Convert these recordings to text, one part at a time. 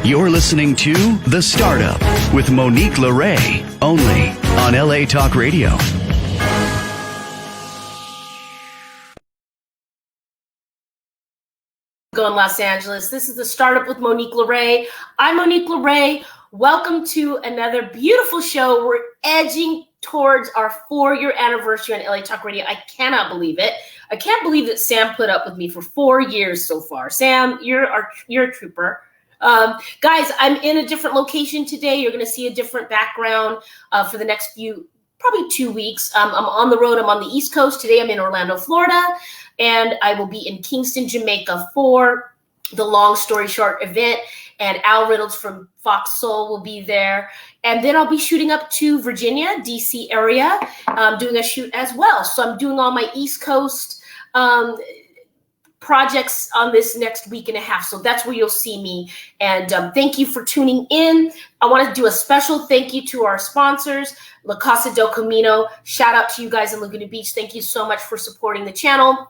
You're listening to The Startup with Monique LeRae, only on LA Talk Radio. Go in Los Angeles. This is The Startup with Monique LeRae. I'm Monique LeRae. Welcome to another beautiful show. We're edging towards our 4-year anniversary on LA Talk Radio. I cannot believe it. I can't believe that Sam put up with me for 4 years so far. Sam, you're a trooper. Guys, I'm in a different location today. You're going to see a different background for the next probably 2 weeks. I'm on the road. I'm on the East Coast. Today I'm in Orlando, Florida, and I will be in Kingston, Jamaica for the Long Story Short event. And Al Reynolds from Fox Soul will be there. And then I'll be shooting up to Virginia, DC area, doing a shoot as well. So I'm doing all my East Coast projects on this next week and a half. So that's where you'll see me. And thank you for tuning in. I want to do a special thank you to our sponsors, La Casa del Camino. Shout out to you guys in Laguna Beach. Thank you so much for supporting the channel,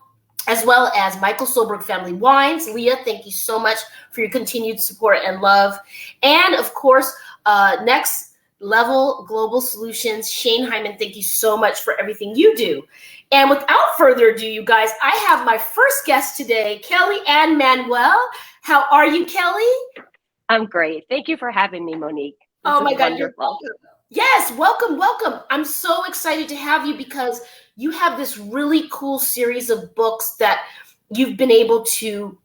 as well as Michael Solberg Family Wines. Leah, thank you so much for your continued support and love. And of course, Next Level Global Solutions, Shane Hyman, thank you so much for everything you do. And without further ado, you guys, I have my first guest today, Kelly Ann Manuel. How are you, Kelly? I'm great. Thank you for having me, Monique. Oh my God, you're welcome. Yes, welcome, welcome. I'm so excited to have you because you have this really cool series of books that you've been able to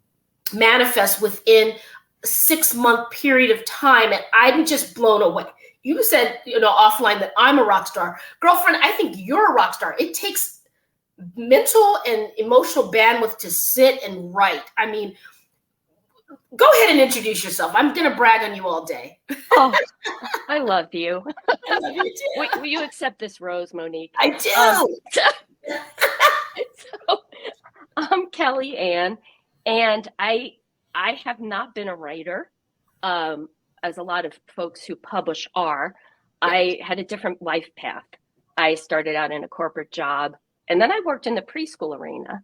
manifest within a 6-month period of time. And I'm just blown away. You said, offline that I'm a rock star. Girlfriend, I think you're a rock star. It takes mental and emotional bandwidth to sit and write. I mean, go ahead and introduce yourself. I'm going to brag on you all day. Oh, I love you. I love you too. Will you accept this rose, Monique? I do. So, I'm Kelly Ann, and I have not been a writer, as a lot of folks who publish are. I had a different life path. I started out in a corporate job, and then I worked in the preschool arena,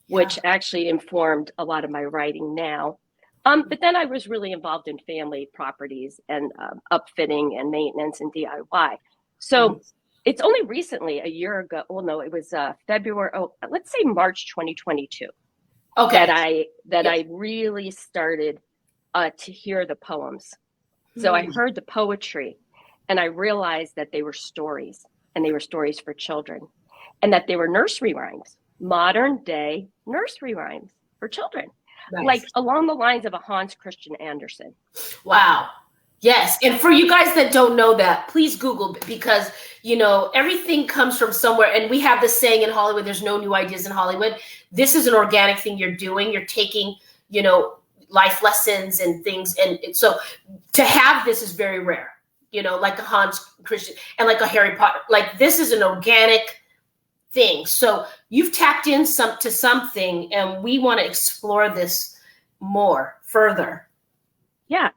which actually informed a lot of my writing now. But then I was really involved in family properties and upfitting and maintenance and DIY. So it's only recently, a year ago. Well, no, it was February. Oh, let's say March 2022. Okay. That I really started to hear the poems. So I heard the poetry, and I realized that they were stories, and they were stories for children, and that they were nursery rhymes, modern day nursery rhymes for children. Nice. Like along the lines of a Hans Christian Andersen. Wow. Yes. And for you guys that don't know that, please Google, because, everything comes from somewhere. And we have this saying in Hollywood, there's no new ideas in Hollywood. This is an organic thing you're doing. You're taking, life lessons and things. And so to have this is very rare, like a Hans Christian and like a Harry Potter. Like this is an organic thing. So you've tapped in to something, and we want to explore this further. Yeah,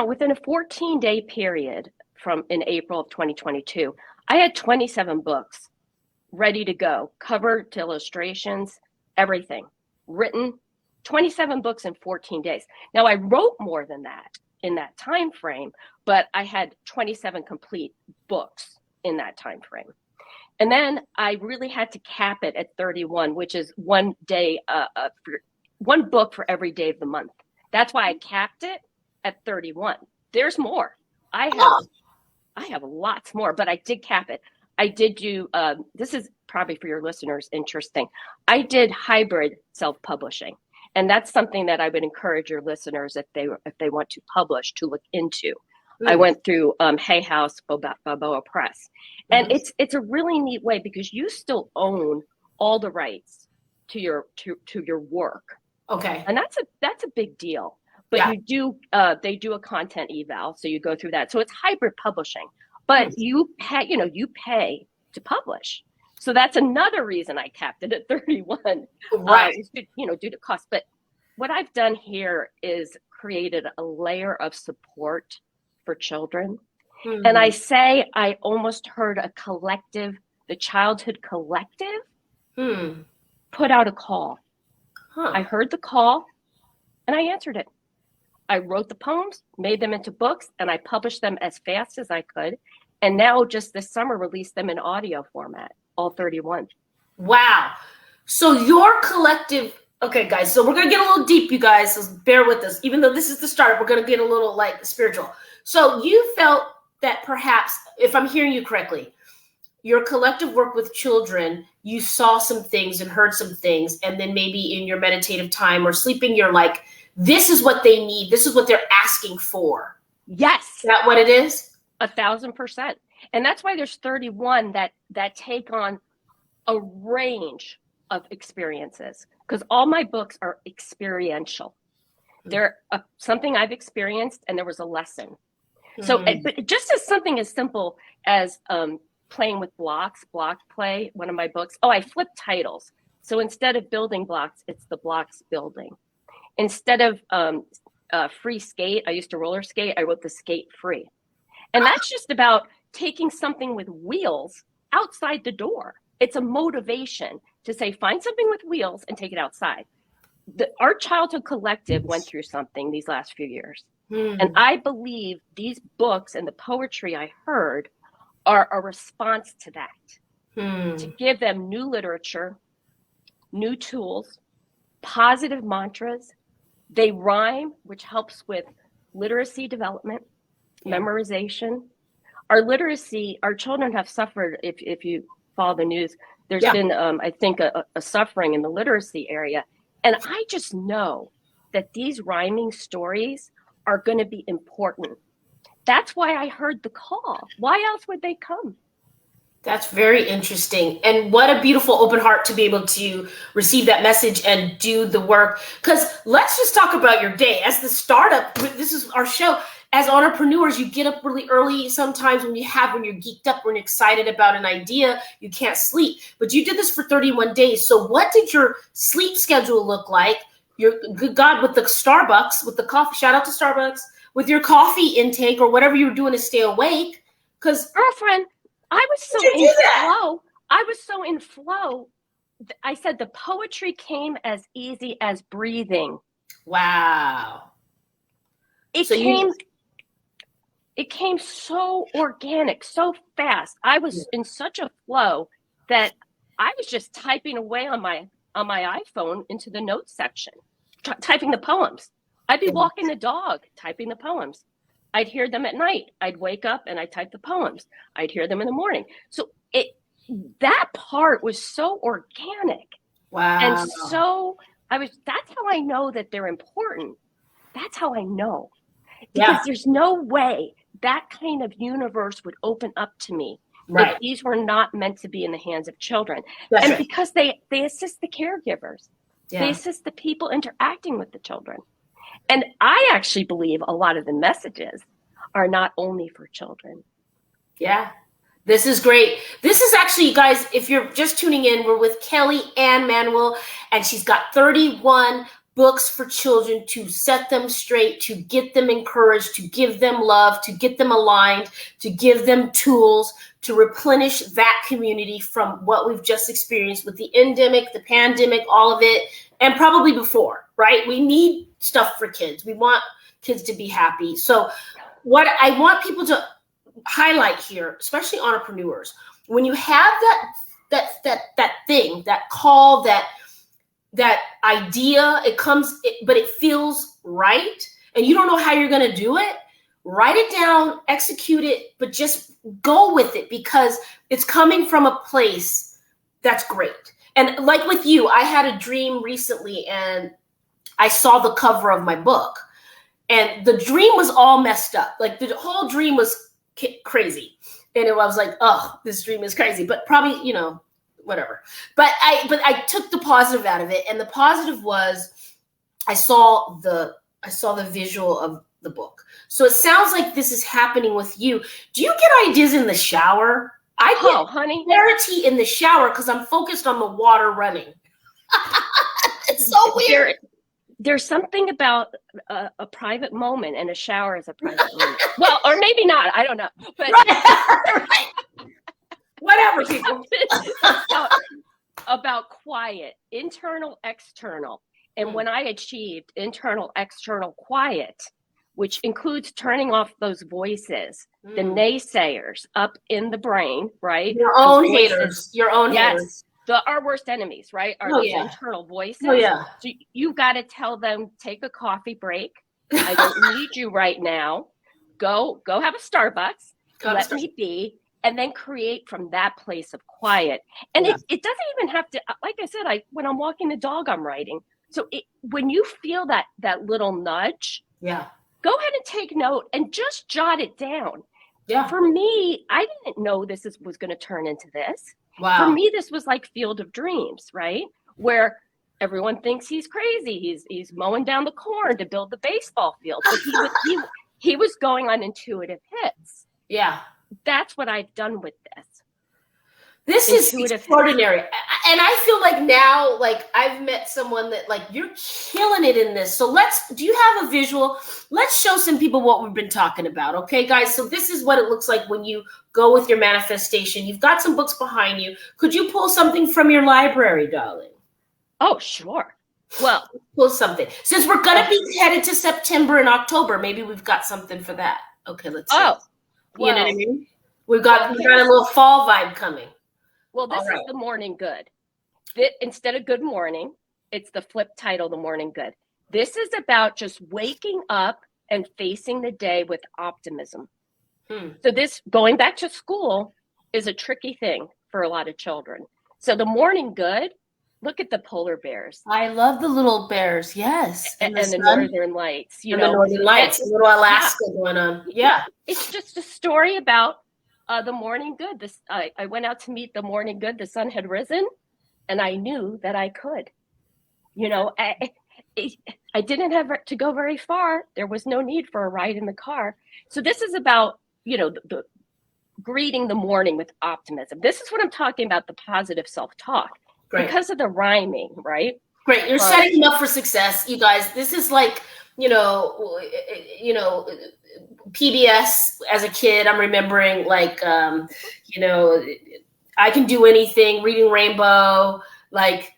within a 14-day period in April of 2022, I had 27 books ready to go, cover to illustrations, everything written. 27 books in 14 days. Now I wrote more than that in that time frame, but I had 27 complete books in that time frame. And then I really had to cap it at 31, which is one book for every day of the month. That's why I capped it at 31. There's more. I have lots more, but I did cap it. I did do, this is probably for your listeners interesting. I did hybrid self-publishing. And that's something that I would encourage your listeners, if they want to publish, to look into. I went through Hay House, Balboa Press. And it's a really neat way because you still own all the rights to your work. Okay. And that's a big deal. But they do a content eval, so you go through that. So it's hybrid publishing, but you pay to publish. So that's another reason I capped it at 31, right? Due to cost. But what I've done here is created a layer of support for children. Mm-hmm. And I say I almost heard the childhood collective put out a call. I heard the call and I answered it. I wrote the poems, made them into books, and I published them as fast as I could. And now just this summer, released them in audio format, all 31. Wow. So your collective, okay, guys, so we're going to get a little deep, you guys, so bear with us. Even though this is the start, we're going to get a little like spiritual. So you felt that perhaps, if I'm hearing you correctly, your collective work with children, you saw some things and heard some things, and then maybe in your meditative time or sleeping, you're like, this is what they need. This is what they're asking for. Yes. Is that what it is? 1,000%. And that's why there's 31 that take on a range of experiences, because all my books are experiential. They're something I've experienced, and there was a lesson. So, but just as something as simple as playing with blocks, block play, one of my books. Oh, I flipped titles. So instead of building blocks, it's the blocks building. Instead of free skate, I used to roller skate. I wrote the skate free. And that's just about taking something with wheels outside the door. It's a motivation to say, find something with wheels and take it outside. Our childhood collective went through something these last few years. And I believe these books and the poetry I heard are a response to that, to give them new literature, new tools, positive mantras. They rhyme, which helps with literacy development, memorization. Our children have suffered, if you follow the news, there's been, I think, a suffering in the literacy area. And I just know that these rhyming stories are going to be important. That's why I heard the call. Why else would they come? That's very interesting. And what a beautiful open heart to be able to receive that message and do the work. Because let's just talk about your day. As the startup, this is our show. As entrepreneurs, you get up really early sometimes when you're geeked up, when you're excited about an idea, you can't sleep. But you did this for 31 days. So what did your sleep schedule look like? Your good God, with the Starbucks, with the coffee, shout out to Starbucks, with your coffee intake or whatever you were doing to stay awake. Because girlfriend, I was so in flow. I was so in flow. I said the poetry came as easy as breathing. Wow. It came so organic, so fast. I was in such a flow that I was just typing away on my iPhone into the notes section, typing the poems. I'd be walking the dog, typing the poems. I'd hear them at night. I'd wake up and I'd type the poems. I'd hear them in the morning. So that part was so organic. Wow. And so that's how I know that they're important. That's how I know. Because there's no way that kind of universe would open up to me. Right. If these were not meant to be in the hands of children. That's right. Because they assist the caregivers. Yeah. They assist the people interacting with the children. And I actually believe a lot of the messages are not only for children. Yeah. This is great. This is actually, you guys, if you're just tuning in, we're with Kelly Ann Manuel, and she's got 31 books for children to set them straight, to get them encouraged, to give them love, to get them aligned, to give them tools, to replenish that community from what we've just experienced with the endemic, the pandemic, all of it, and probably before, right? We need stuff for kids. We want kids to be happy. So what I want people to highlight here, especially entrepreneurs, when you have that thing, that call, that idea, but it feels right, and you don't know how you're going to do it, write it down, execute it, but just go with it, because it's coming from a place that's great. And like with you, I had a dream recently, and I saw the cover of my book, and the dream was all messed up. Like the whole dream was crazy. And I was like, oh, this dream is crazy, but probably, whatever. But I took the positive out of it. And the positive was I saw the visual of the book. So it sounds like this is happening with you. Do you get ideas in the shower? I get clarity in the shower because I'm focused on the water running. It's so weird. There's something about a private moment, and a shower is a private moment. Well, or maybe not. I don't know. But right. Whatever, people. about quiet, internal, external. And when I achieved internal, external quiet, which includes turning off those voices, the naysayers up in the brain, right? Your own haters. Your own haters. Our worst enemies, right? Are those internal voices. Oh, yeah. So you got to tell them, take a coffee break. I don't need you right now. Go have a Starbucks. Let me be. And then create from that place of quiet. And it doesn't even have to, like I said, when I'm walking the dog, I'm writing. So when you feel that little nudge, go ahead and take note and just jot it down. Yeah. For me, I didn't know this was going to turn into this. Wow. For me, this was like Field of Dreams, right? Where everyone thinks he's crazy. He's mowing down the corn to build the baseball field. But he was going on intuitive hits. Yeah. That's what I've done with this. This is extraordinary. And I feel like now, like I've met someone that like, you're killing it in this. So do you have a visual? Let's show some people what we've been talking about. Okay, guys. So this is what it looks like when you go with your manifestation. You've got some books behind you. Could you pull something from your library, darling? Oh, sure. Well, pull something. Since we're going to be headed to September and October, maybe we've got something for that. Okay, let's see. You know what I mean? We got a little fall vibe coming. Well, this is the morning good. Instead of good morning, it's the flip title, the morning good. This is about just waking up and facing the day with optimism. So this, going back to school, is a tricky thing for a lot of children. So the morning good, look at the polar bears. I love the little bears, yes. And the northern lights. The northern lights, a little Alaska going on. Yeah. It's just a story about the morning good. I went out to meet the morning good. The sun had risen, and I knew that I could. I didn't have to go very far. There was no need for a ride in the car. So this is about, the greeting the morning with optimism. This is what I'm talking about, the positive self-talk. Great. Because of the rhyming, right? Great. You're setting them up for success, you guys. This is like, PBS as a kid. I'm remembering like, I Can Do Anything, Reading Rainbow, like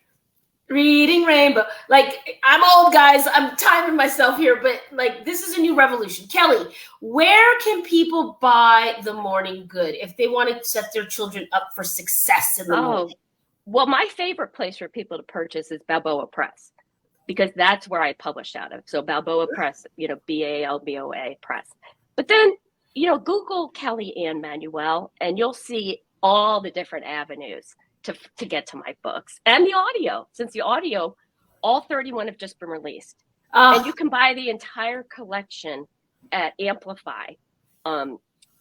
I'm old, guys. I'm timing myself here, but like, this is a new revolution. Kelly, where can people buy the morning good if they want to set their children up for success in the morning? Well, my favorite place for people to purchase is Balboa Press, because that's where I publish out of. So Balboa Press, BALBOA Press. But then, Google Kelly Ann Manuel, and you'll see all the different avenues to get to my books and the audio. Since the audio, all 31 have just been released. And you can buy the entire collection at Amplify.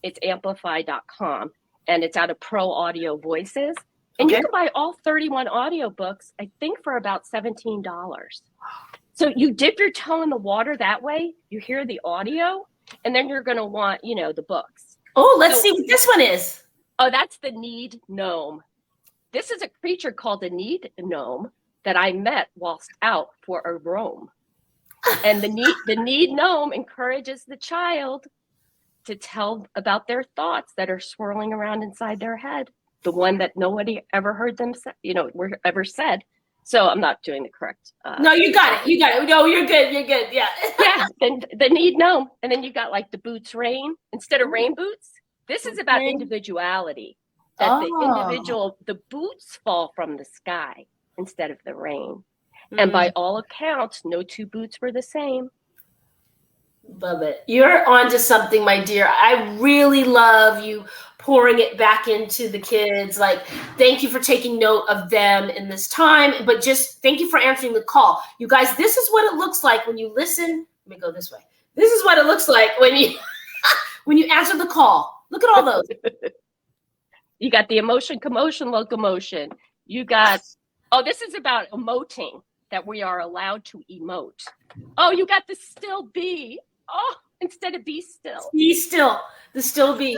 It's amplify.com, and it's out of Pro Audio Voices. And you can buy all 31 audiobooks, I think, for about $17. So you dip your toe in the water that way, you hear the audio, and then you're going to want, the books. Oh, let's see what this one is. Oh, that's the Need Gnome. This is a creature called the Need Gnome that I met whilst out for a roam. And the Need Gnome encourages the child to tell about their thoughts that are swirling around inside their head. The one that nobody ever heard them say, ever said. So I'm not doing the correct. No, you got it. No, you're good. You're good. Yeah. Yeah. Then the Need Gnome. And then you got like the Boots Rain instead of rain boots. This is about individuality. That the boots fall from the sky instead of the rain. And by all accounts, no two boots were the same. Love it. You're onto something, my dear. I really love you pouring it back into the kids. Like, thank you for taking note of them in this time, but just thank you for answering the call. You guys, this is what it looks like when you listen. Let me go this way. This is what it looks like when you when you answer the call. Look at all those. You got the emotion, commotion, locomotion. You got, this is about emoting, that we are allowed to emote. Oh, you got the still be. Oh, instead of be still. Be still. The still be.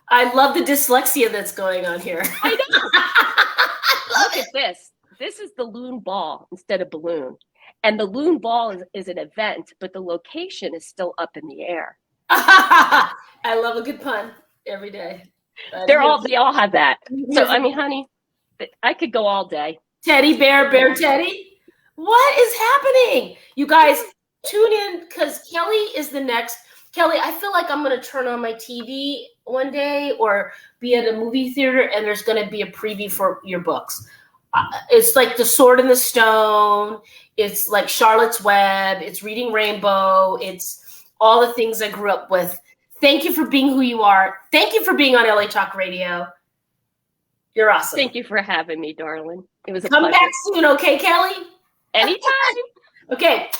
I love the dyslexia that's going on here. I know. Look at this. This is the loon ball instead of balloon. And the loon ball is an event, but the location is still up in the air. I love a good pun every day. They all have that. So, I mean, honey, I could go all day. Teddy bear, bear teddy. What is happening? You guys, tune in because Kelly is the next. Kelly, I feel like I'm going to turn on my TV one day or be at a movie theater and there's going to be a preview for your books. It's like The Sword and the Stone. It's like Charlotte's Web. It's Reading Rainbow. It's all the things I grew up with. Thank you for being who you are. Thank you for being on LA Talk Radio. You're awesome. Thank you for having me, darling. It was a Come pleasure. back soon, okay, Kelly? Anytime. Okay.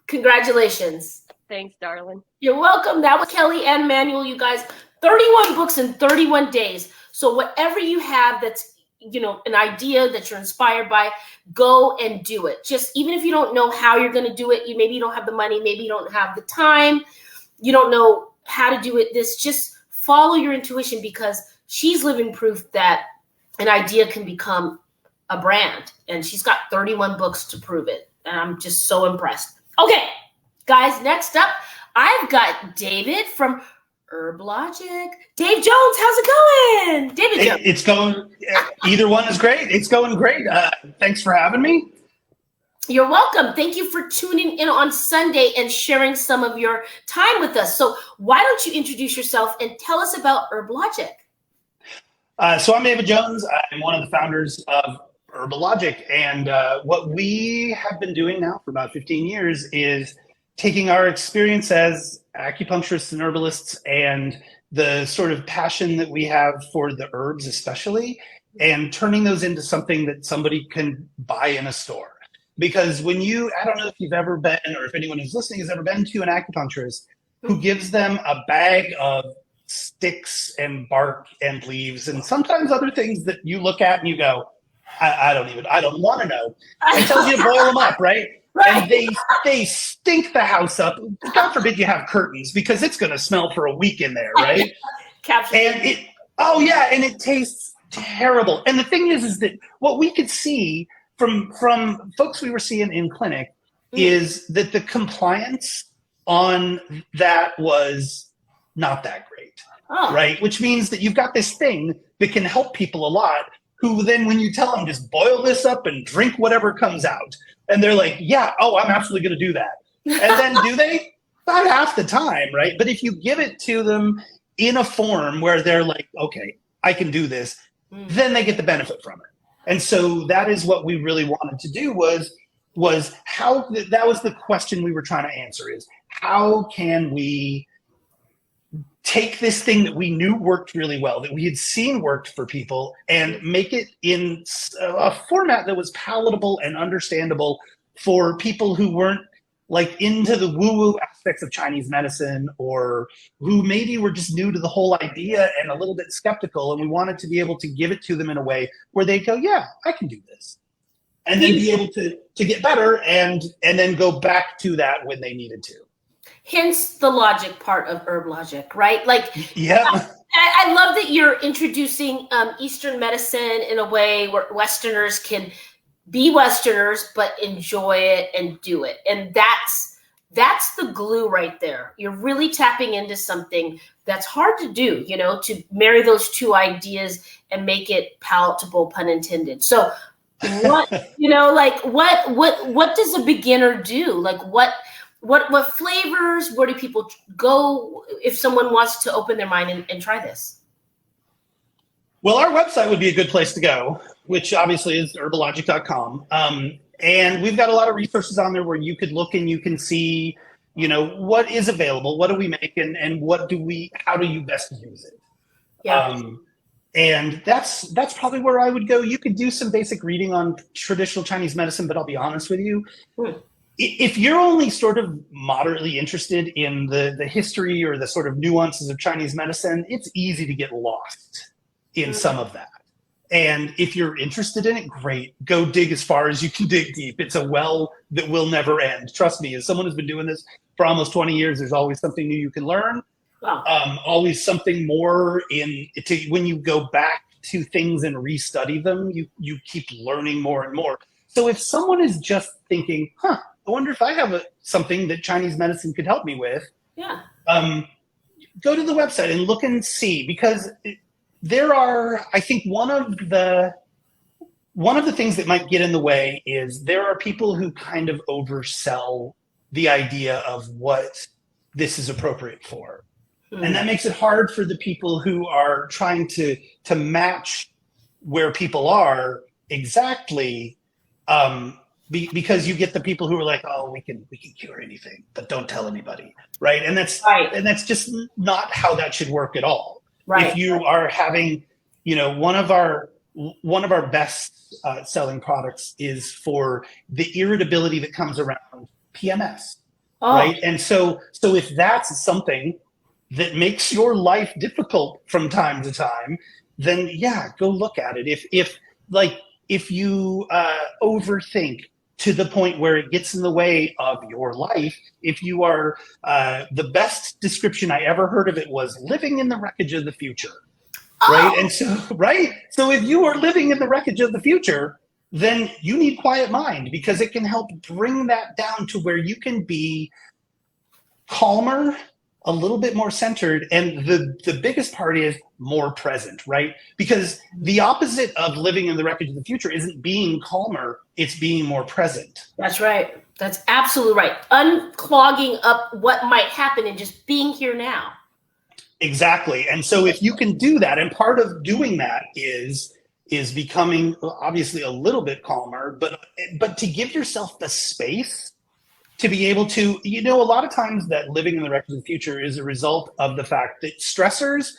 Congratulations. Thanks, darling. You're welcome. That was Kelly and Manuel, you guys. 31 books in 31 days. So whatever you have that's, an idea that you're inspired by, go and do it. Just even if you don't know how you're going to do it, maybe you don't have the money, maybe you don't have the time, you don't know how to do it. Just follow your intuition because she's living proof that an idea can become a brand. And she's got 31 books to prove it. And I'm just so impressed. Okay, guys, next up, I've got David from Herb Logic. Dave Jones, how's it going? David Jones. It's going, either one is great. It's going great. Thanks for having me. You're welcome. Thank you for tuning in on Sunday and sharing some of your time with us. So why don't you introduce yourself and tell us about Herb Logic? So I'm David Jones. I'm one of the founders of Herb Logic. And what we have been doing now for about 15 years is taking our experience as acupuncturists and herbalists and the sort of passion that we have for the herbs especially, and turning those into something that somebody can buy in a store. Because when I don't know if you've ever been, or if anyone who's listening has ever been to an acupuncturist who gives them a bag of sticks and bark and leaves and sometimes other things that you look at and you go, I don't want to know. And tells you to boil them up, right? And they stink the house up. God forbid you have curtains because it's going to smell for a week in there, right? And it tastes terrible. And the thing is that what we could see from folks we were seeing in clinic is that the compliance on that was not that great, right? Which means that you've got this thing that can help people a lot who then when you tell them just boil this up and drink whatever comes out, and they're like, yeah, I'm absolutely going to do that. And then do they? Not half the time, right? But if you give it to them in a form where they're like, okay, I can do this, then they get the benefit from it. And so that is what we really wanted to do was how, that was the question we were trying to answer is, how can we take this thing that we knew worked really well, that we had seen worked for people, and make it in a format that was palatable and understandable for people who weren't like into the woo-woo aspects of Chinese medicine, or who maybe were just new to the whole idea and a little bit skeptical, and we wanted to be able to give it to them in a way where they go, yeah, I can do this. And then be able to get better and then go back to that when they needed to. Hence the logic part of Herb Logic, right? Like, yeah. I love that you're introducing Eastern medicine in a way where Westerners can be Westerners, but enjoy it and do it. And that's the glue right there. You're really tapping into something that's hard to do, to marry those two ideas and make it palatable, pun intended. So what, what does a beginner do? Like what flavors, where do people go if someone wants to open their mind and try this? Well, our website would be a good place to go, which obviously is herbalogic.com. And we've got a lot of resources on there where you could look and you can see, what is available, what do we make, and how do you best use it? Yeah. And that's probably where I would go. You could do some basic reading on traditional Chinese medicine, but I'll be honest with you. If you're only sort of moderately interested in the history or the sort of nuances of Chinese medicine, it's easy to get lost in some of that. And if you're interested in it, great. Go dig as far as you can dig deep. It's a well that will never end. Trust me, as someone who's been doing this for almost 20 years, there's always something new you can learn. Wow. Always something more when you go back to things and restudy them, you keep learning more and more. So if someone is just thinking, I wonder if I have something that Chinese medicine could help me with, go to the website and look and see, because there are, I think one of the things that might get in the way is there are people who kind of oversell the idea of what this is appropriate for. And that makes it hard for the people who are trying to match where people are exactly, because you get the people who are like, oh, we can cure anything, but don't tell anybody, right? And that's just not how that should work at all. Right. If you are having, one of our best selling products is for the irritability that comes around PMS, right? And so if that's something that makes your life difficult from time to time, then yeah, go look at it. If you overthink to the point where it gets in the way of your life, if you are, the best description I ever heard of it was living in the wreckage of the future, right? And so if you are living in the wreckage of the future, then you need quiet mind, because it can help bring that down to where you can be calmer, a little bit more centered, and the biggest part is more present, right? Because the opposite of living in the wreckage of the future isn't being calmer, it's being more present. That's right. That's absolutely right. Unclogging up what might happen and just being here now. Exactly. And so if you can do that, and part of doing that is becoming obviously a little bit calmer, but to give yourself the space to be able to, a lot of times that living in the wreckage of the future is a result of the fact that stressors,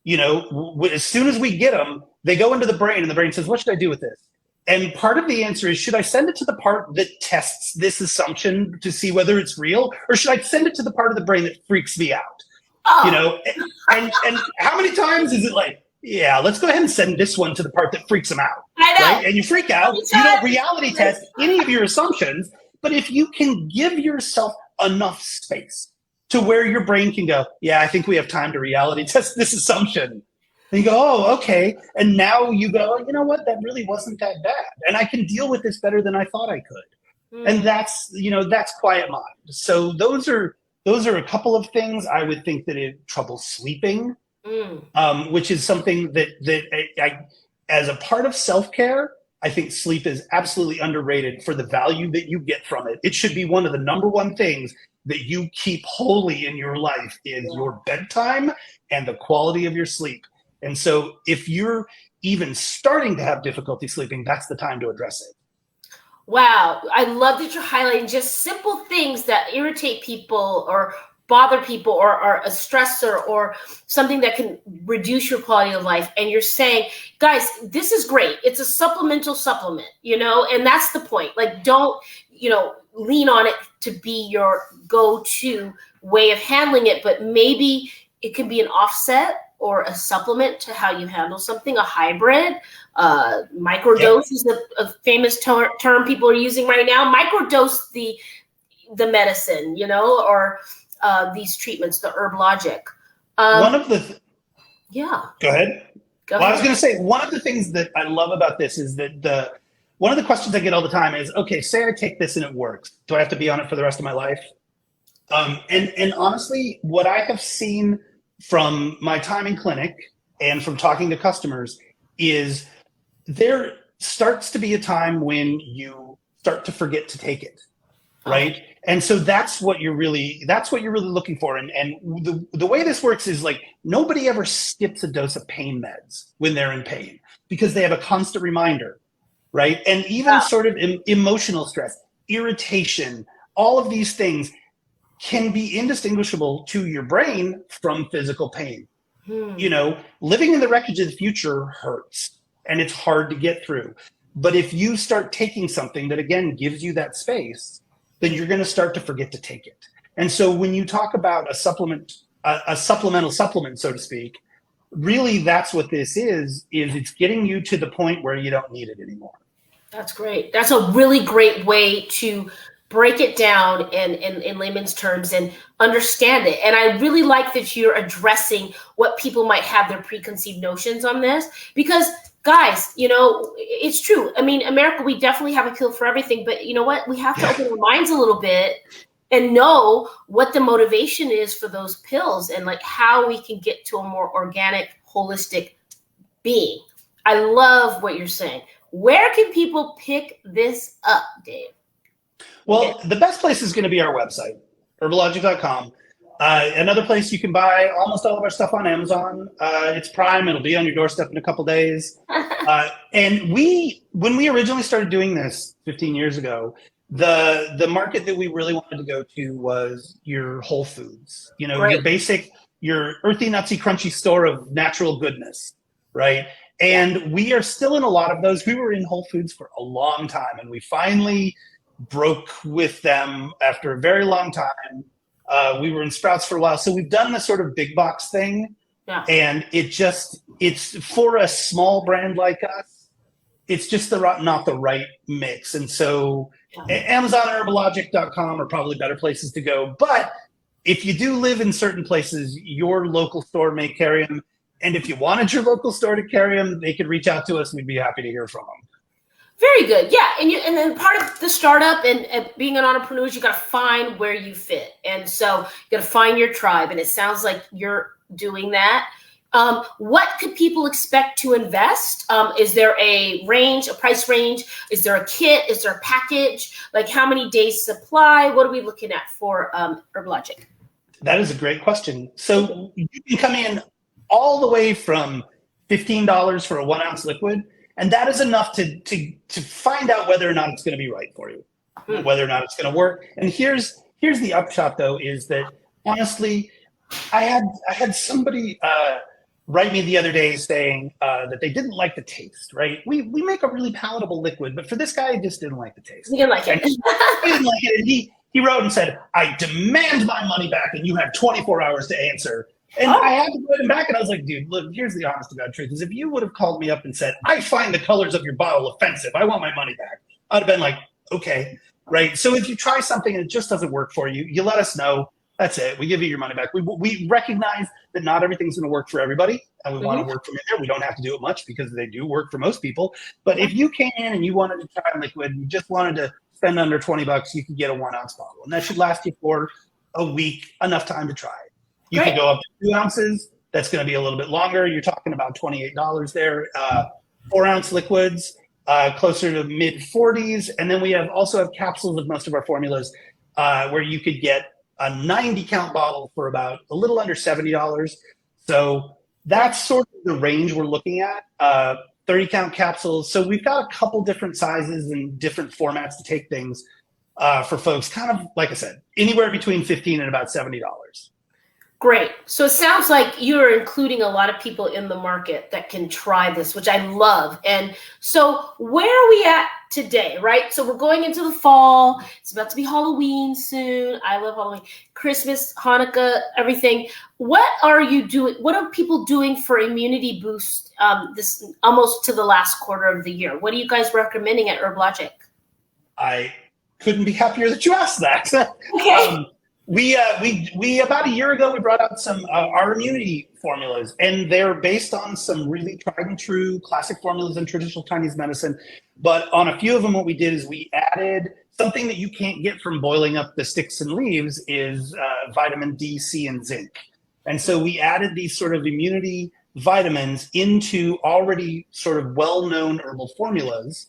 as soon as we get them, they go into the brain, and the brain says, what should I do with this? And part of the answer is, should I send it to the part that tests this assumption to see whether it's real, or should I send it to the part of the brain that freaks me out? And how many times is it like, yeah, let's go ahead and send this one to the part that freaks them out. I know. Right? And you freak out, you don't reality test any of your assumptions. But if you can give yourself enough space to where your brain can go, yeah, I think we have time to reality test this assumption. And you go, oh, okay. And now you go, you know what? That really wasn't that bad. And I can deal with this better than I thought I could. And that's quiet mind. So those are a couple of things. I would think that trouble sleeping, which is something that I, as a part of self-care, I think sleep is absolutely underrated for the value that you get from it. It should be one of the number one things that you keep holy in your life is your bedtime and the quality of your sleep. And so if you're even starting to have difficulty sleeping, that's the time to address it. Wow. I love that you're highlighting just simple things that irritate people or bother people or are a stressor or something that can reduce your quality of life. And you're saying, guys, this is great. It's a supplemental supplement, and that's the point. Like, don't, lean on it to be your go-to way of handling it, but maybe it can be an offset or a supplement to how you handle something, a hybrid. Microdose is a famous term people are using right now. Microdose the medicine, or these treatments, the herb logic. One of the Go ahead. I was going to say, one of the things that I love about this is that one of the questions I get all the time is, okay, say I take this and it works. Do I have to be on it for the rest of my life? And honestly, what I have seen from my time in clinic and from talking to customers is there starts to be a time when you start to forget to take it. Right. And so that's what you're really looking for. And the way this works is like nobody ever skips a dose of pain meds when they're in pain because they have a constant reminder. Right. And even sort of emotional stress, irritation, all of these things can be indistinguishable to your brain from physical pain. Living in the wreckage of the future hurts and it's hard to get through. But if you start taking something that, again, gives you that space, then you're going to start to forget to take it. And so when you talk about a supplemental supplement, so to speak, really that's what this is it's getting you to the point where you don't need it anymore. That's great. That's a really great way to break it down in layman's terms and understand it. And I really like that you're addressing what people might have their preconceived notions on this, because guys, it's true. I mean, America, we definitely have a pill for everything, but you know what? We have to open our minds a little bit and know what the motivation is for those pills and like how we can get to a more organic, holistic being. I love what you're saying. Where can people pick this up, Dave? Well, the best place is going to be our website, herbalogic.com. Another place you can buy almost all of our stuff on Amazon. It's Prime. It'll be on your doorstep in a couple days. And when we originally started doing this 15 years ago, the market that we really wanted to go to was your Whole Foods. You know, your basic, your earthy, nutsy, crunchy store of natural goodness, right? And we are still in a lot of those. We were in Whole Foods for a long time, and we finally broke with them after a very long time. We were in Sprouts for a while. So we've done the sort of big box thing. Yeah. And it's for a small brand like us, it's just not the right mix. And so Amazon and herbalogic.com are probably better places to go. But if you do live in certain places, your local store may carry them. And if you wanted your local store to carry them, they could reach out to us. We'd be happy to hear from them. Very good. Yeah. And then part of the startup and being an entrepreneur is you got to find where you fit. And so you got to find your tribe. And it sounds like you're doing that. What could people expect to invest? Is there a range, a price range? Is there a kit? Is there a package? Like how many days supply? What are we looking at for Herbalogic? That is a great question. So you can come in all the way from $15 for a 1 ounce liquid. And that is enough to find out whether or not it's going to be right for you, whether or not it's going to work. And here's the upshot, though, is that honestly, I had somebody write me the other day saying that they didn't like the taste. Right? We make a really palatable liquid, but for this guy, he just didn't like the taste. He didn't like it. He didn't like it. And he wrote and said, "I demand my money back, and you have 24 hours to answer." And I had to put him back, and I was like, dude, look, here's the honest to God truth, is if you would have called me up and said, I find the colors of your bottle offensive, I want my money back, I'd have been like, okay, right? So if you try something and it just doesn't work for you, you let us know. That's it. We give you your money back. We recognize that not everything's going to work for everybody, and we want to work from in there. We don't have to do it much because they do work for most people. But if you came in and you wanted to try a liquid, and you just wanted to spend under $20, you could get a 1 ounce bottle, and that should last you for a week, enough time to try it. You can go up to 2 ounces. That's going to be a little bit longer. You're talking about $28 there. 4 ounce liquids, closer to mid 40s. And then we also have capsules of most of our formulas where you could get a 90 count bottle for about a little under $70. So that's sort of the range we're looking at. 30 count capsules. So we've got a couple different sizes and different formats to take things for folks, kind of, like I said, anywhere between $15 and about $70. Great. So it sounds like you're including a lot of people in the market that can try this, which I love. And so where are we at today, right? So we're going into the fall. It's about to be Halloween soon. I love Halloween, Christmas, Hanukkah, everything. What are you doing? What are people doing for immunity boost this almost to the last quarter of the year? What are you guys recommending at Herbalogic? I couldn't be happier that you asked that. Okay. We about a year ago, we brought out some our immunity formulas, and they're based on some really tried and true classic formulas in traditional Chinese medicine. But on a few of them, what we did is we added something that you can't get from boiling up the sticks and leaves is vitamin D, C, and zinc. And so we added these sort of immunity vitamins into already sort of well-known herbal formulas.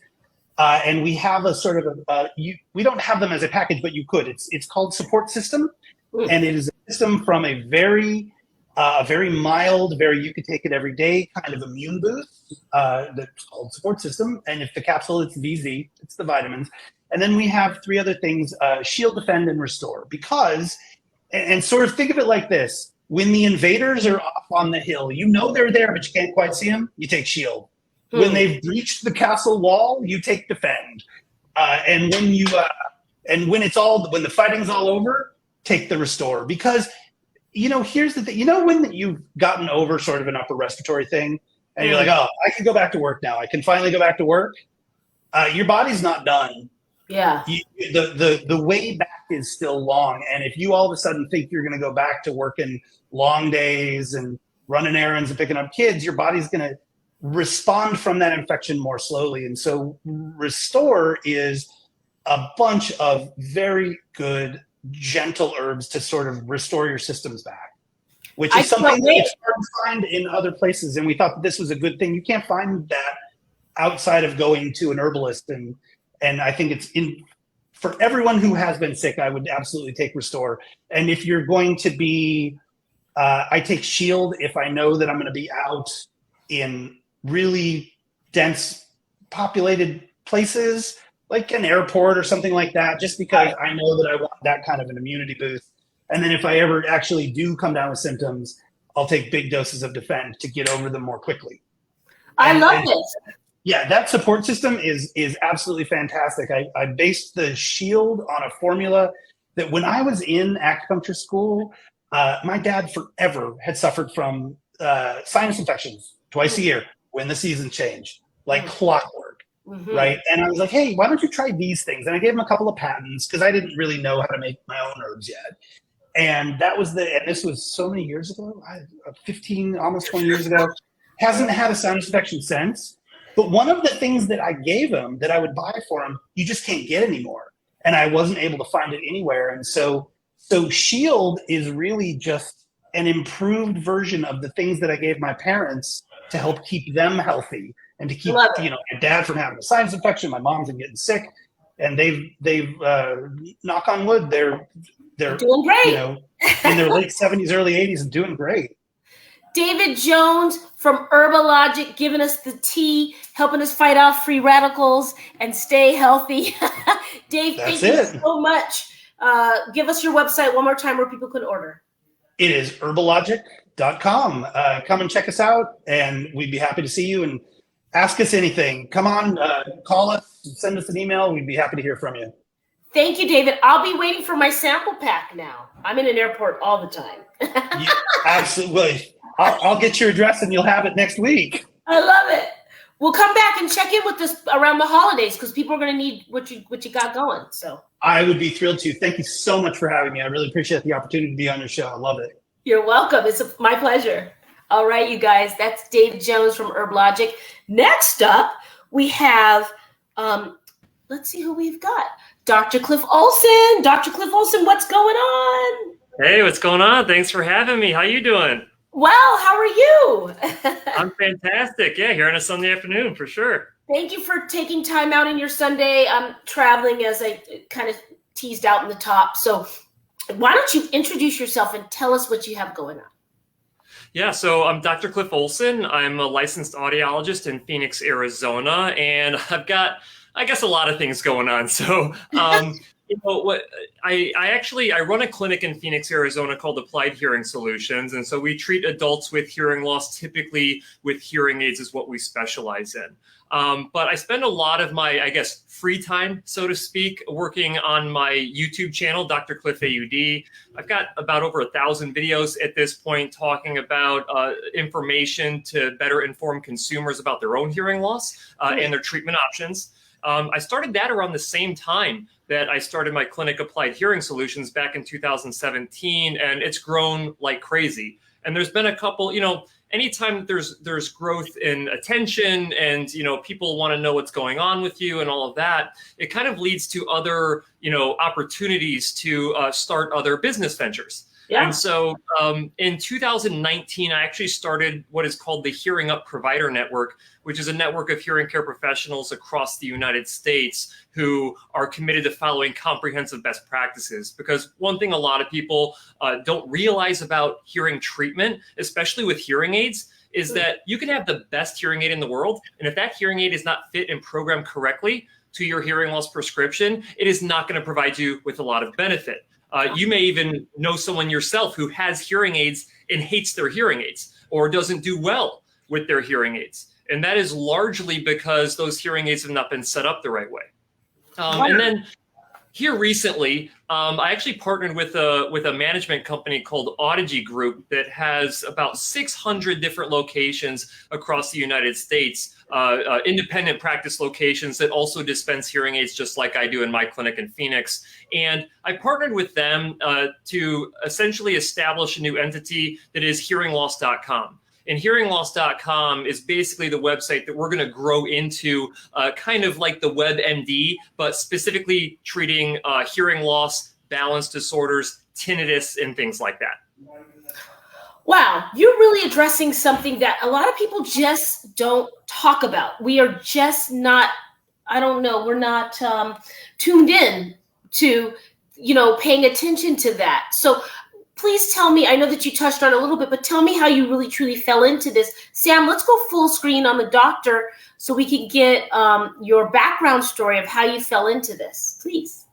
And we have a sort of we don't have them as a package, but you could. It's called Support System, and it is a system from a very mild, you could take it every day kind of immune boost that's called Support System. And if the capsule, it's VZ, it's the vitamins. And then we have 3 other things: Shield, Defend, and Restore. Because, and sort of think of it like this: when the invaders are off on the hill, you know they're there, but you can't quite see them. You take Shield. When they've breached the castle wall, you take Defend, and when when the fighting's all over, take the Restore. Because here's the thing: when you've gotten over sort of an upper respiratory thing, and you're like, oh, I can go back to work now. I can finally go back to work. Your body's not done. Yeah. The way back is still long, and if you all of a sudden think you're going to go back to working long days and running errands and picking up kids, your body's going to respond from that infection more slowly. And so Restore is a bunch of very good, gentle herbs to sort of restore your systems back, which is something that's hard to find in other places. And we thought that this was a good thing. You can't find that outside of going to an herbalist. And I think it's for everyone who has been sick, I would absolutely take Restore. And if you're going to be, I take Shield if I know that I'm going to be out in really dense populated places, like an airport or something like that, just because I know that I want that kind of an immunity boost. And then if I ever actually do come down with symptoms, I'll take big doses of Defend to get over them more quickly. I love this. Yeah, that support system is absolutely fantastic. I based the Shield on a formula that when I was in acupuncture school, my dad forever had suffered from sinus infections twice a year when the season changed, like clockwork, right? And I was like, hey, why don't you try these things? And I gave him a couple of patents because I didn't really know how to make my own herbs yet. And this was so many years ago, 15, almost 20 years ago. Hasn't had a sinus infection since. But one of the things that I gave him that I would buy for him, you just can't get anymore. And I wasn't able to find it anywhere. And so Shield is really just an improved version of the things that I gave my parents to help keep them healthy and to keep, my dad from having a sinus infection, my mom from getting sick. And they've knock on wood, they're doing great. In their late 70s, early 80s and doing great. David Jones from Herbalogic giving us the tea, helping us fight off free radicals and stay healthy. Dave, thank you so much. Give us your website one more time where people can order. It is herbalogic.com. Come and check us out, and we'd be happy to see you and ask us anything. Come on, call us, send us an email. We'd be happy to hear from you. Thank you, David. I'll be waiting for my sample pack now. I'm in an airport all the time. Yeah, absolutely. I'll get your address and you'll have it next week. I love it. We'll come back and check in with this around the holidays because people are going to need what you got going. So I would be thrilled to. Thank you so much for having me. I really appreciate the opportunity to be on your show. I love it. You're welcome. It's my pleasure. All right, you guys. That's David Jones from Herbalogic. Next up, we have, let's see who we've got. Dr. Cliff Olson. Dr. Cliff Olson, what's going on? Hey, what's going on? Thanks for having me. How you doing? Well, how are you? I'm fantastic. Yeah, here on a Sunday afternoon for sure. Thank you for taking time out in your Sunday. I'm traveling, as I kind of teased out in the top. So why don't you introduce yourself and tell us what you have going on? Yeah, so I'm Dr. Cliff Olson. I'm a licensed audiologist in Phoenix, Arizona, and I've got, I guess, a lot of things going on. So, what I run a clinic in Phoenix, Arizona called Applied Hearing Solutions. And so we treat adults with hearing loss, typically with hearing aids is what we specialize in. But I spend a lot of my, I guess, free time, so to speak, working on my YouTube channel, Dr. Cliff AUD. I've got about over 1,000 videos at this point talking about information to better inform consumers about their own hearing loss and their treatment options. I started that around the same time that I started my clinic Applied Hearing Solutions back in 2017, and it's grown like crazy. And there's been a couple, anytime there's growth in attention and, people want to know what's going on with you and all of that, it kind of leads to other, opportunities to start other business ventures. Yeah. And so in 2019, I actually started what is called the Hearing Up Provider Network, which is a network of hearing care professionals across the United States who are committed to following comprehensive best practices. Because one thing a lot of people don't realize about hearing treatment, especially with hearing aids, is that you can have the best hearing aid in the world. And if that hearing aid is not fit and programmed correctly to your hearing loss prescription, it is not going to provide you with a lot of benefit. You may even know someone yourself who has hearing aids and hates their hearing aids or doesn't do well with their hearing aids. And that is largely because those hearing aids have not been set up the right way. And then here recently, I actually partnered with a management company called Audigy Group that has about 600 different locations across the United States, independent practice locations that also dispense hearing aids just like I do in my clinic in Phoenix. And I partnered with them to essentially establish a new entity that is hearingloss.com. And hearingloss.com is basically the website that we're going to grow into kind of like the WebMD, but specifically treating hearing loss, balance disorders, tinnitus, and things like that. Wow, you're really addressing something that a lot of people just don't talk about. We are just not, we're not tuned in to, paying attention to that. So please tell me, I know that you touched on it a little bit, but tell me how you really truly fell into this. Sam, let's go full screen on the doctor so we can get your background story of how you fell into this, please.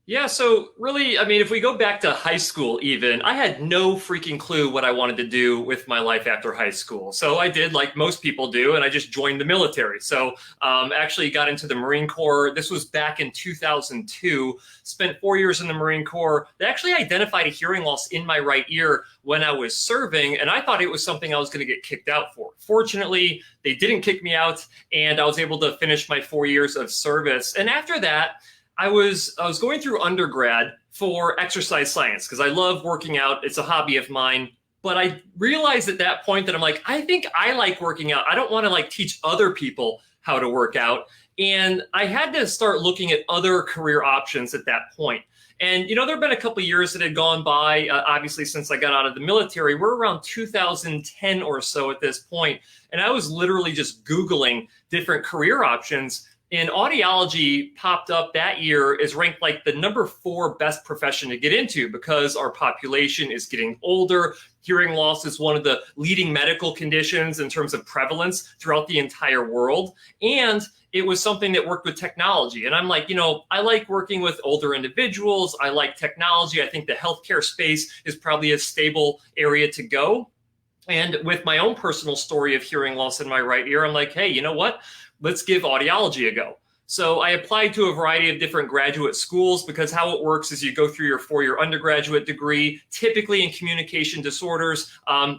Yeah, so really, I mean, if we go back to high school even, I had no freaking clue what I wanted to do with my life after high school. So I did like most people do, and I just joined the military. So actually got into the Marine Corps. This was back in 2002, spent 4 years in the Marine Corps. They actually identified a hearing loss in my right ear when I was serving, and I thought it was something I was going to get kicked out for. Fortunately, they didn't kick me out, and I was able to finish my 4 years of service. And after that, I was going through undergrad for exercise science because I love working out. It's a hobby of mine. But I realized at that point that I'm like, I think I like working out. I don't want to like teach other people how to work out. And I had to start looking at other career options at that point. And, there have been a couple of years that had gone by, obviously, since I got out of the military. We're around 2010 or so at this point. And I was literally just Googling different career options. And audiology popped up that year is ranked like the number 4 best profession to get into because our population is getting older. Hearing loss is one of the leading medical conditions in terms of prevalence throughout the entire world. And it was something that worked with technology. And I'm like, I like working with older individuals. I like technology. I think the healthcare space is probably a stable area to go. And with my own personal story of hearing loss in my right ear, I'm like, hey, you know what? Let's give audiology a go. So I applied to a variety of different graduate schools because how it works is you go through your 4-year undergraduate degree, typically in communication disorders,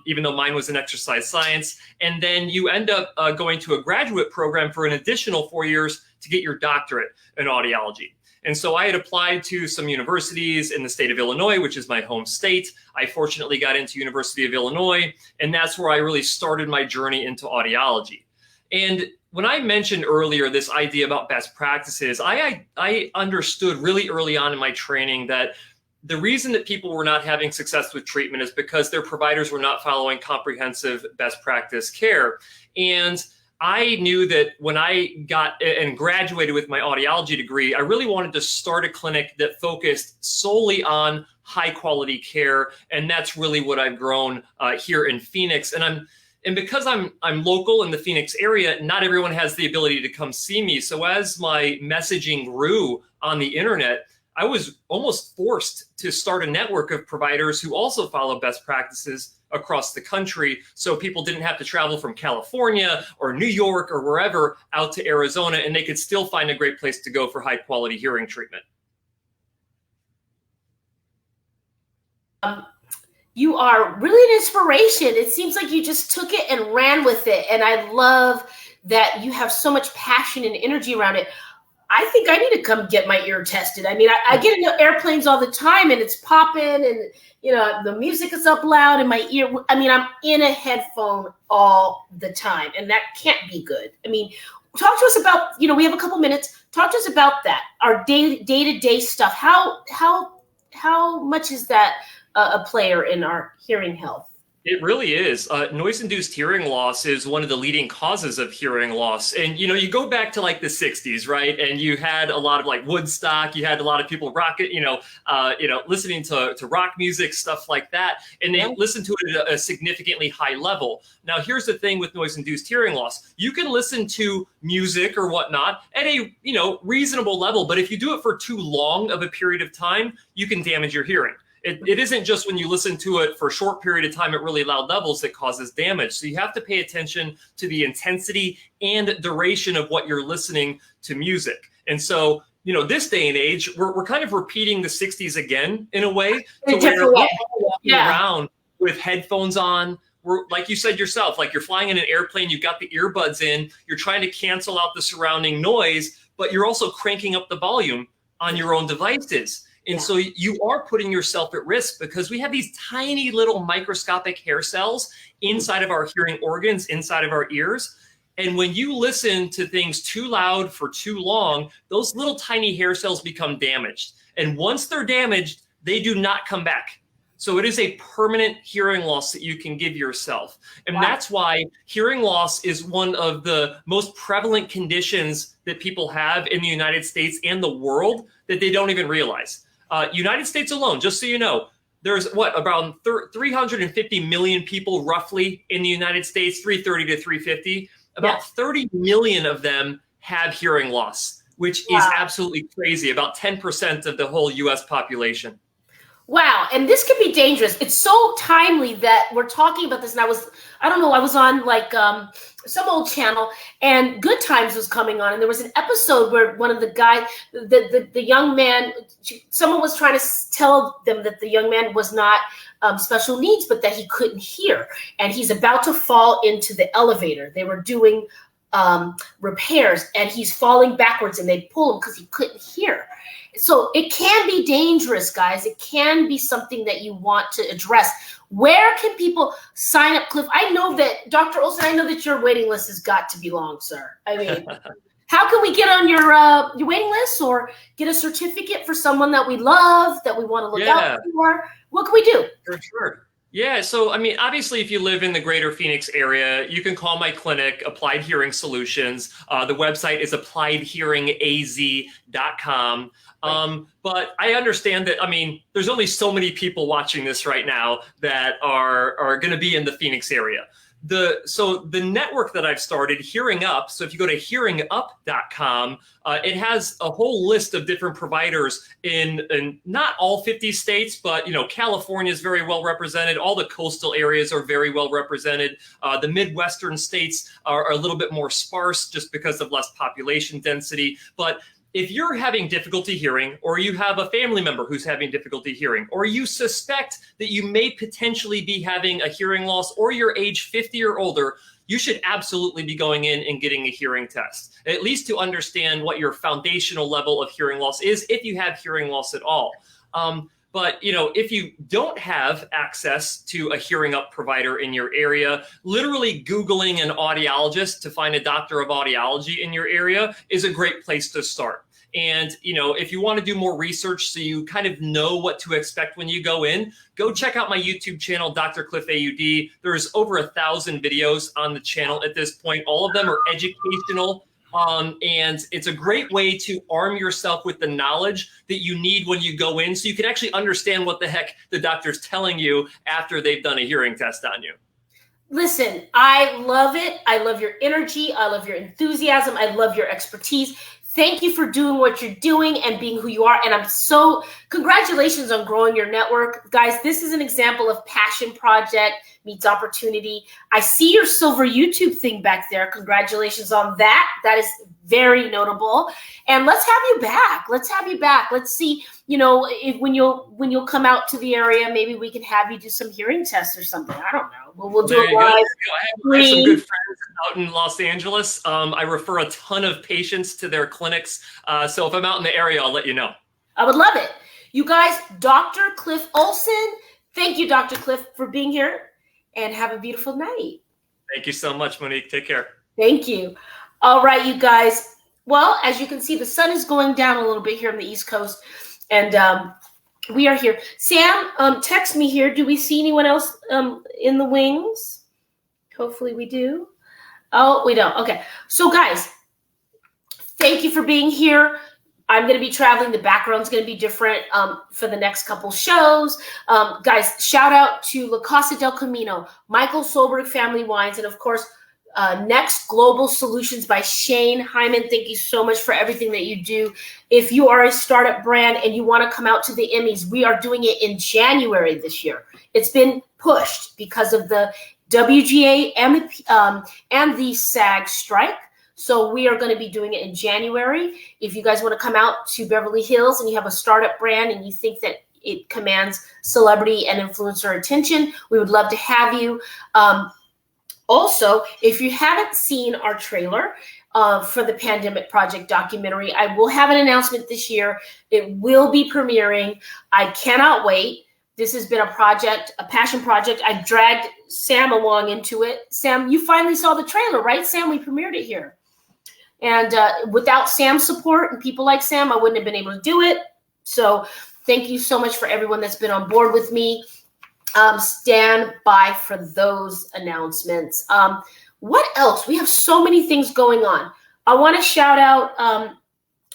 even though mine was in exercise science. And then you end up going to a graduate program for an additional 4 years to get your doctorate in audiology. And so I had applied to some universities in the state of Illinois, which is my home state. I fortunately got into University of Illinois, and that's where I really started my journey into audiology. And when I mentioned earlier this idea about best practices, I understood really early on in my training that the reason that people were not having success with treatment is because their providers were not following comprehensive best practice care. And I knew that when I got and graduated with my audiology degree, I really wanted to start a clinic that focused solely on high quality care. And that's really what I've grown here in Phoenix. And because I'm local in the Phoenix area, not everyone has the ability to come see me. So as my messaging grew on the internet, I was almost forced to start a network of providers who also follow best practices across the country. So people didn't have to travel from California or New York or wherever out to Arizona, and they could still find a great place to go for high quality hearing treatment. You are really an inspiration. It seems like you just took it and ran with it. And I love that you have so much passion and energy around it. I think I need to come get my ear tested. I mean, I get into airplanes all the time and it's popping and, the music is up loud in my ear. I mean, I'm in a headphone all the time and that can't be good. I mean, talk to us about, we have a couple minutes. Talk to us about that, our day-to-day stuff. How much is that a player in our hearing health? It really is. Noise-induced hearing loss is one of the leading causes of hearing loss. And, you go back to like the 60s, right? And you had a lot of like Woodstock, you had a lot of people listening to rock music, stuff like that. And they listened to it at a significantly high level. Now, here's the thing with noise-induced hearing loss. You can listen to music or whatnot at a, reasonable level. But if you do it for too long of a period of time, you can damage your hearing. It isn't just when you listen to it for a short period of time at really loud levels that causes damage. So you have to pay attention to the intensity and duration of what you're listening to music. And so, this day and age, we're kind of repeating the 60s again in a way. So we're walking around with headphones on. We're, like you said yourself, like you're flying in an airplane, you've got the earbuds in, you're trying to cancel out the surrounding noise, but you're also cranking up the volume on your own devices. And so you are putting yourself at risk because we have these tiny little microscopic hair cells inside of our hearing organs, inside of our ears. And when you listen to things too loud for too long, those little tiny hair cells become damaged. And once they're damaged, they do not come back. So it is a permanent hearing loss that you can give yourself. And Wow. that's why hearing loss is one of the most prevalent conditions that people have in the United States and the world that they don't even realize. United States alone, just so you know, there's around 350 million people roughly in the United States, 330 to 350. About 30 million of them have hearing loss, which is absolutely crazy. About 10% of the whole US population. Wow. And this could be dangerous. It's so timely that we're talking about this. And I was on like some old channel, and Good Times was coming on. And there was an episode where one of the guys, the young man, someone was trying to tell them that the young man was not special needs, but that he couldn't hear. And he's about to fall into the elevator. They were doing repairs, and he's falling backwards, and they pull him because he couldn't hear. So it can be dangerous, guys. It can be something that you want to address. Where can people sign up, Cliff? I know that, Dr. Olson, I know that your waiting list has got to be long, sir. I mean, how can we get on your waiting list or get a certificate for someone that we love, that we want to look out for? What can we do? For sure. Yeah, so I mean, obviously, if you live in the greater Phoenix area, you can call my clinic, Applied Hearing Solutions. The website is appliedhearingaz.com. But I understand that, I mean, there's only so many people watching this right now that are going to be in the Phoenix area. So the network that I've started, Hearing Up, so if you go to hearingup.com, it has a whole list of different providers in not all 50 states, but, California is very well represented. All the coastal areas are very well represented. The Midwestern states are a little bit more sparse just because of less population density. But if you're having difficulty hearing, or you have a family member who's having difficulty hearing, or you suspect that you may potentially be having a hearing loss, or you're age 50 or older, you should absolutely be going in and getting a hearing test, at least to understand what your foundational level of hearing loss is, if you have hearing loss at all. But, if you don't have access to a Hearing Up provider in your area, literally Googling an audiologist to find a doctor of audiology in your area is a great place to start. And, if you want to do more research so you kind of know what to expect when you go in, go check out my YouTube channel, Dr. Cliff AUD. There's over 1,000 videos on the channel at this point. All of them are educational. And it's a great way to arm yourself with the knowledge that you need when you go in, so you can actually understand what the heck the doctor's telling you after they've done a hearing test on you. Listen, I love it. I love your energy. I love your enthusiasm. I love your expertise. Thank you for doing what you're doing and being who you are. And congratulations on growing your network. Guys, this is an example of passion project meets opportunity. I see your silver YouTube thing back there. Congratulations on that. That is very notable. And let's have you back. Let's see, if when you'll come out to the area, maybe we can have you do some hearing tests or something. I don't know. We'll do it live. I have some good friends out in Los Angeles. I refer a ton of patients to their clinics. So if I'm out in the area, I'll let you know. I would love it. You guys, Dr. Cliff Olson, thank you, Dr. Cliff, for being here, and have a beautiful night. Thank you so much, Monique. Take care. Thank you. All right, you guys. Well, as you can see, the sun is going down a little bit here on the East Coast, and we are here. Sam, text me here. Do we see anyone else in the wings? Hopefully we do. Oh, we don't. Okay. So, guys, thank you for being here. I'm going to be traveling. The background's going to be different for the next couple shows. Guys, shout out to La Casa del Camino, Michael Solberg Family Wines, and, of course, Next Global Solutions by Shane Hyman. Thank you so much for everything that you do. If you are a startup brand and you want to come out to the Emmys, we are doing it in January this year. It's been pushed because of the WGA and the SAG strike. So we are going to be doing it in January. If you guys want to come out to Beverly Hills and you have a startup brand and you think that it commands celebrity and influencer attention, we would love to have you. Also, if you haven't seen our trailer for the Pandemic Project documentary, I will have an announcement this year. It will be premiering. I cannot wait. This has been a passion project. I dragged Sam along into it. Sam, you finally saw the trailer, right? Sam, we premiered it here. And without Sam's support and people like Sam, I wouldn't have been able to do it. So thank you so much for everyone that's been on board with me. stand by for those announcements. What else? We have so many things going on. I want to shout out,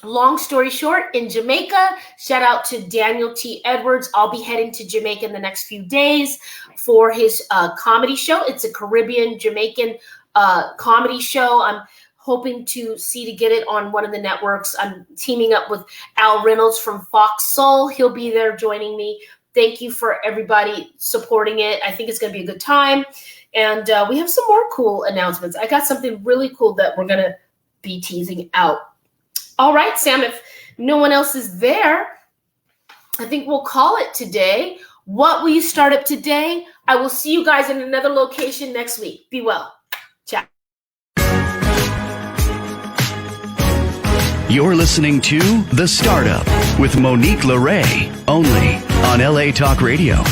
long story short, in Jamaica, shout out to Daniel T. Edwards. I'll be heading to Jamaica in the next few days for his comedy show. It's a Caribbean Jamaican comedy show. I'm hoping to get it on one of the networks. I'm teaming up with Al Reynolds from Fox Soul. He'll be there joining me. Thank you for everybody supporting it. I think it's going to be a good time. And we have some more cool announcements. I got something really cool that we're going to be teasing out. All right, Sam, if no one else is there, I think we'll call it today. What will you start up today? I will see you guys in another location next week. Be well. Ciao. You're listening to The Startup with Monique LeRae, only on LA Talk Radio.